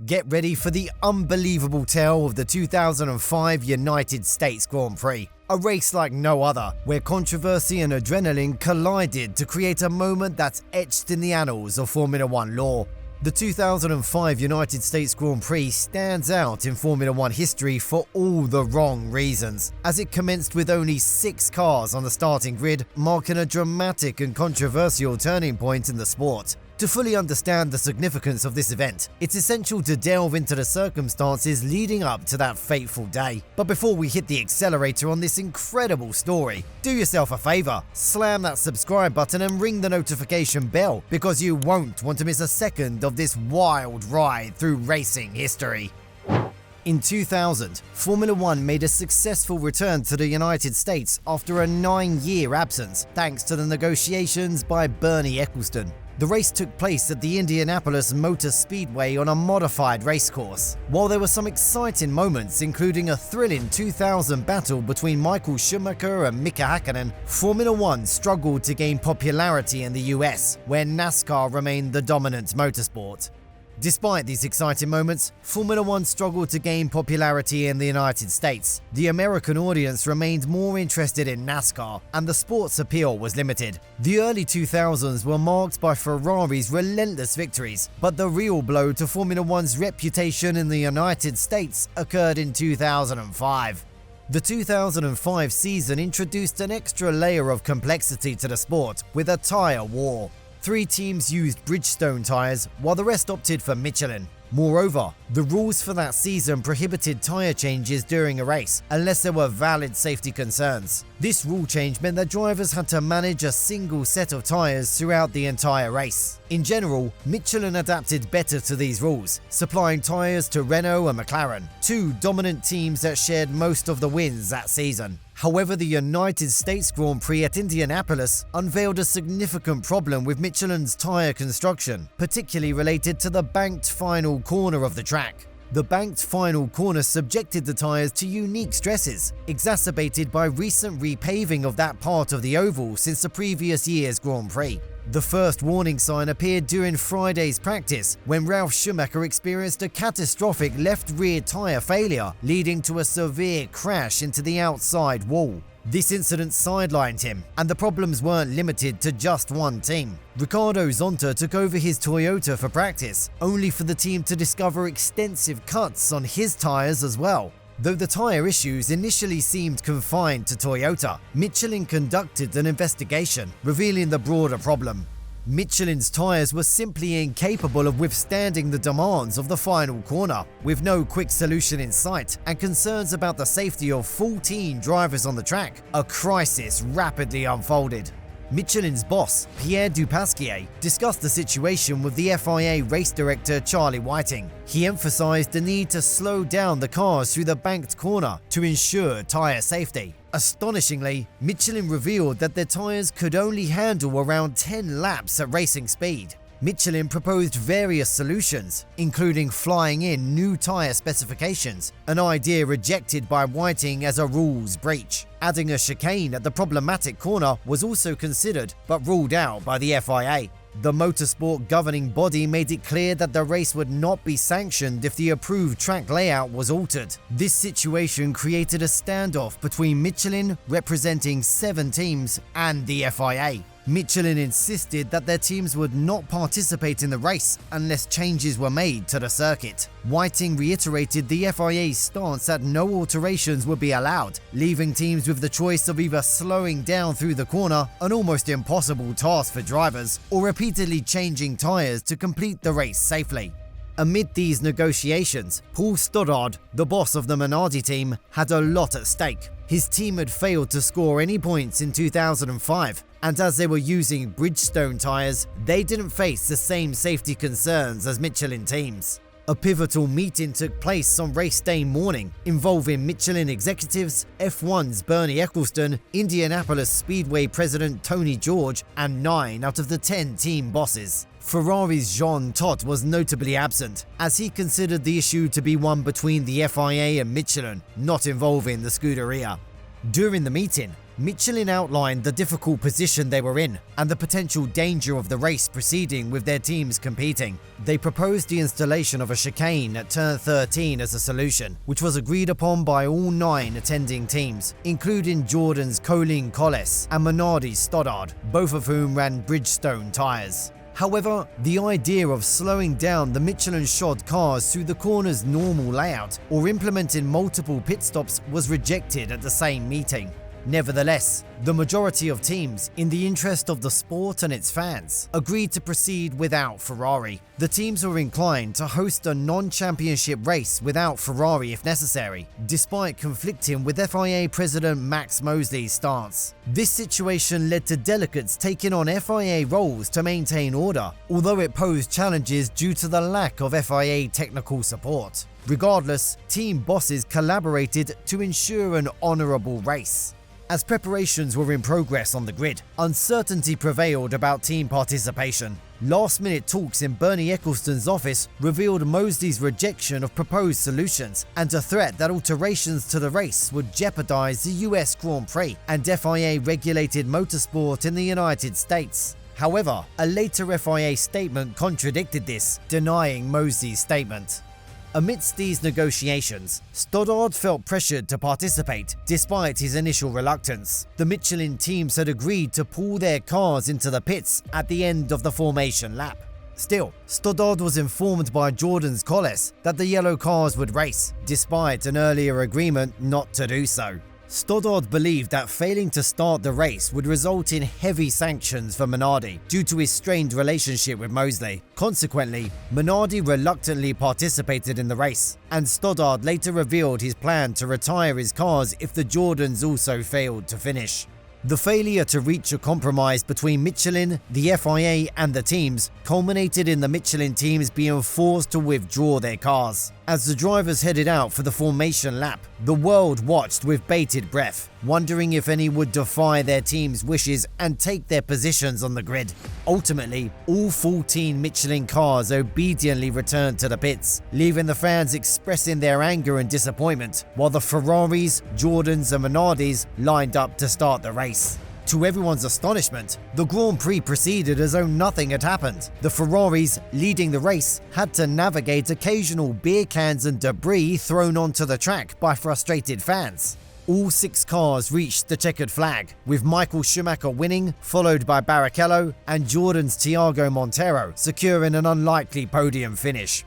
Get ready for the unbelievable tale of the 2005 United States Grand Prix. A race like no other, where controversy and adrenaline collided to create a moment that's etched in the annals of Formula One lore. The 2005 United States Grand Prix stands out in Formula One history for all the wrong reasons, as it commenced with only 6 cars on the starting grid, marking a dramatic and controversial turning point in the sport. To fully understand the significance of this event, it's essential to delve into the circumstances leading up to that fateful day. But before we hit the accelerator on this incredible story, do yourself a favor, slam that subscribe button and ring the notification bell, because you won't want to miss a second of this wild ride through racing history. In 2000, Formula One made a successful return to the United States after a 9-year absence, thanks to the negotiations by Bernie Ecclestone. The race took place at the Indianapolis Motor Speedway on a modified racecourse. While there were some exciting moments, including a thrilling 2000 battle between Michael Schumacher and Mika Hakkinen, Formula One struggled to gain popularity in the US, where NASCAR remained the dominant motorsport. Despite these exciting moments, Formula One struggled to gain popularity in the United States. The American audience remained more interested in NASCAR, and the sport's appeal was limited. The early 2000s were marked by Ferrari's relentless victories, but the real blow to Formula One's reputation in the United States occurred in 2005. The 2005 season introduced an extra layer of complexity to the sport with a tyre war. 3 teams used Bridgestone tyres, while the rest opted for Michelin. Moreover, the rules for that season prohibited tyre changes during a race unless there were valid safety concerns. This rule change meant that drivers had to manage a single set of tyres throughout the entire race. In general, Michelin adapted better to these rules, supplying tyres to Renault and McLaren, 2 dominant teams that shared most of the wins that season. However, the United States Grand Prix at Indianapolis unveiled a significant problem with Michelin's tyre construction, particularly related to the banked final corner of the track. The banked final corner subjected the tyres to unique stresses, exacerbated by recent repaving of that part of the oval since the previous year's Grand Prix. The first warning sign appeared during Friday's practice, when Ralf Schumacher experienced a catastrophic left rear tyre failure, leading to a severe crash into the outside wall. This incident sidelined him, and the problems weren't limited to just one team. Ricardo Zonta took over his Toyota for practice, only for the team to discover extensive cuts on his tyres as well. Though the tyre issues initially seemed confined to Toyota, Michelin conducted an investigation, revealing the broader problem. Michelin's tyres were simply incapable of withstanding the demands of the final corner, with no quick solution in sight and concerns about the safety of 14 drivers on the track. A crisis rapidly unfolded. Michelin's boss, Pierre Dupasquier, discussed the situation with the FIA race director Charlie Whiting. He emphasized the need to slow down the cars through the banked corner to ensure tyre safety. Astonishingly, Michelin revealed that their tyres could only handle around 10 laps at racing speed. Michelin proposed various solutions, including flying in new tyre specifications, an idea rejected by Whiting as a rules breach. Adding a chicane at the problematic corner was also considered, but ruled out by the FIA. The motorsport governing body made it clear that the race would not be sanctioned if the approved track layout was altered. This situation created a standoff between Michelin, representing 7 teams, and the FIA. Michelin insisted that their teams would not participate in the race unless changes were made to the circuit. Whiting reiterated the FIA's stance that no alterations would be allowed, leaving teams with the choice of either slowing down through the corner, an almost impossible task for drivers, or repeatedly changing tyres to complete the race safely. Amid these negotiations, Paul Stoddard, the boss of the Minardi team, had a lot at stake. His team had failed to score any points in 2005, and as they were using Bridgestone tyres, they didn't face the same safety concerns as Michelin teams. A pivotal meeting took place on race day morning, involving Michelin executives, F1's Bernie Ecclestone, Indianapolis Speedway president Tony George, and 9 out of the 10 team bosses. Ferrari's Jean Todt was notably absent, as he considered the issue to be one between the FIA and Michelin, not involving the Scuderia. During the meeting, Michelin outlined the difficult position they were in and the potential danger of the race proceeding with their teams competing. They proposed the installation of a chicane at turn 13 as a solution, which was agreed upon by all 9 attending teams, including Jordan's Colin Collis and Minardi's Stoddard, both of whom ran Bridgestone tyres. However, the idea of slowing down the Michelin-shod cars through the corner's normal layout or implementing multiple pit stops was rejected at the same meeting. Nevertheless, the majority of teams, in the interest of the sport and its fans, agreed to proceed without Ferrari. The teams were inclined to host a non-championship race without Ferrari if necessary, despite conflicting with FIA President Max Mosley's stance. This situation led to delegates taking on FIA roles to maintain order, although it posed challenges due to the lack of FIA technical support. Regardless, team bosses collaborated to ensure an honourable race. As preparations were in progress on the grid, uncertainty prevailed about team participation. Last-minute talks in Bernie Ecclestone's office revealed Mosley's rejection of proposed solutions and a threat that alterations to the race would jeopardize the US Grand Prix and FIA-regulated motorsport in the United States. However, a later FIA statement contradicted this, denying Mosley's statement. Amidst these negotiations, Stoddard felt pressured to participate despite his initial reluctance. The Michelin teams had agreed to pull their cars into the pits at the end of the formation lap. Still, Stoddard was informed by Jordan's Collis that the yellow cars would race, despite an earlier agreement not to do so. Stoddard believed that failing to start the race would result in heavy sanctions for Minardi due to his strained relationship with Mosley. Consequently, Minardi reluctantly participated in the race, and Stoddard later revealed his plan to retire his cars if the Jordans also failed to finish. The failure to reach a compromise between Michelin, the FIA and the teams culminated in the Michelin teams being forced to withdraw their cars. As the drivers headed out for the formation lap, the world watched with bated breath, wondering if any would defy their team's wishes and take their positions on the grid. Ultimately, all 14 Michelin cars obediently returned to the pits, leaving the fans expressing their anger and disappointment, while the Ferraris, Jordans and Minardis lined up to start the race. To everyone's astonishment, the Grand Prix proceeded as though nothing had happened. The Ferraris, leading the race, had to navigate occasional beer cans and debris thrown onto the track by frustrated fans. All 6 cars reached the checkered flag, with Michael Schumacher winning, followed by Barrichello, and Jordan's Thiago Monteiro securing an unlikely podium finish.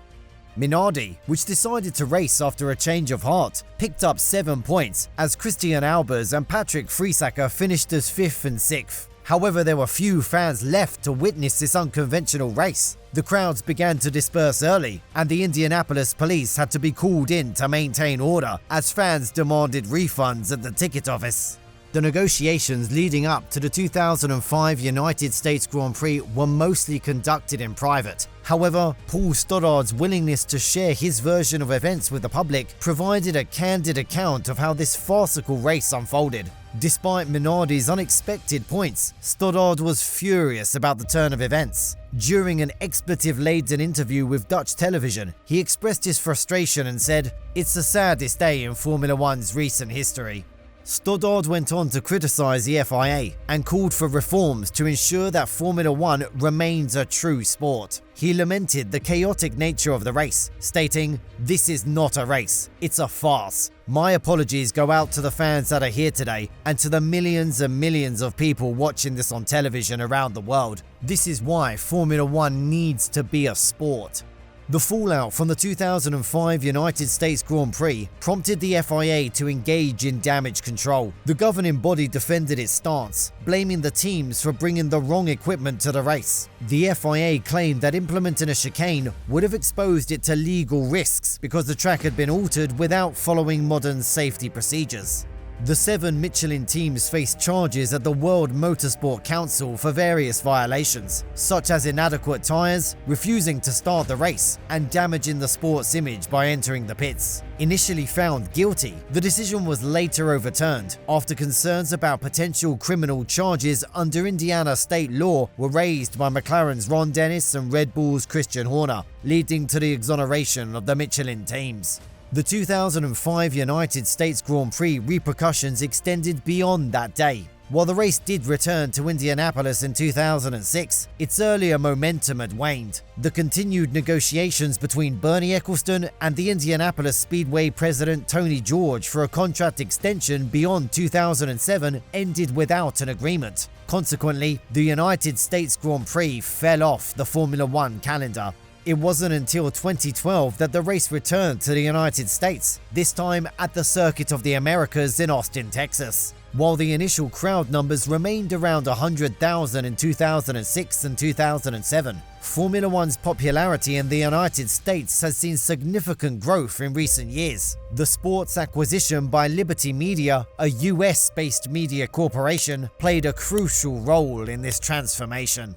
Minardi, which decided to race after a change of heart, picked up 7 points as Christian Albers and Patrick Friesacker finished as 5th and 6th. However, there were few fans left to witness this unconventional race. The crowds began to disperse early, and the Indianapolis police had to be called in to maintain order as fans demanded refunds at the ticket office. The negotiations leading up to the 2005 United States Grand Prix were mostly conducted in private. However, Paul Stoddard's willingness to share his version of events with the public provided a candid account of how this farcical race unfolded. Despite Minardi's unexpected points, Stoddard was furious about the turn of events. During an expletive-laden interview with Dutch television, he expressed his frustration and said, "It's the saddest day in Formula One's recent history." Stoddard went on to criticize the FIA and called for reforms to ensure that Formula One remains a true sport. He lamented the chaotic nature of the race, stating, "This is not a race, it's a farce. My apologies go out to the fans that are here today and to the millions and millions of people watching this on television around the world. This is why Formula One needs to be a sport." The fallout from the 2005 United States Grand Prix prompted the FIA to engage in damage control. The governing body defended its stance, blaming the teams for bringing the wrong equipment to the race. The FIA claimed that implementing a chicane would have exposed it to legal risks because the track had been altered without following modern safety procedures. The 7 Michelin teams faced charges at the World Motorsport Council for various violations, such as inadequate tyres, refusing to start the race, and damaging the sport's image by entering the pits. Initially found guilty, the decision was later overturned after concerns about potential criminal charges under Indiana state law were raised by McLaren's Ron Dennis and Red Bull's Christian Horner, leading to the exoneration of the Michelin teams. The 2005 United States Grand Prix repercussions extended beyond that day. While the race did return to Indianapolis in 2006, its earlier momentum had waned. The continued negotiations between Bernie Ecclestone and the Indianapolis Speedway president Tony George for a contract extension beyond 2007 ended without an agreement. Consequently, the United States Grand Prix fell off the Formula One calendar. It wasn't until 2012 that the race returned to the United States, this time at the Circuit of the Americas in Austin, Texas. While the initial crowd numbers remained around 100,000 in 2006 and 2007, Formula One's popularity in the United States has seen significant growth in recent years. The sport's acquisition by Liberty Media, a US-based media corporation, played a crucial role in this transformation.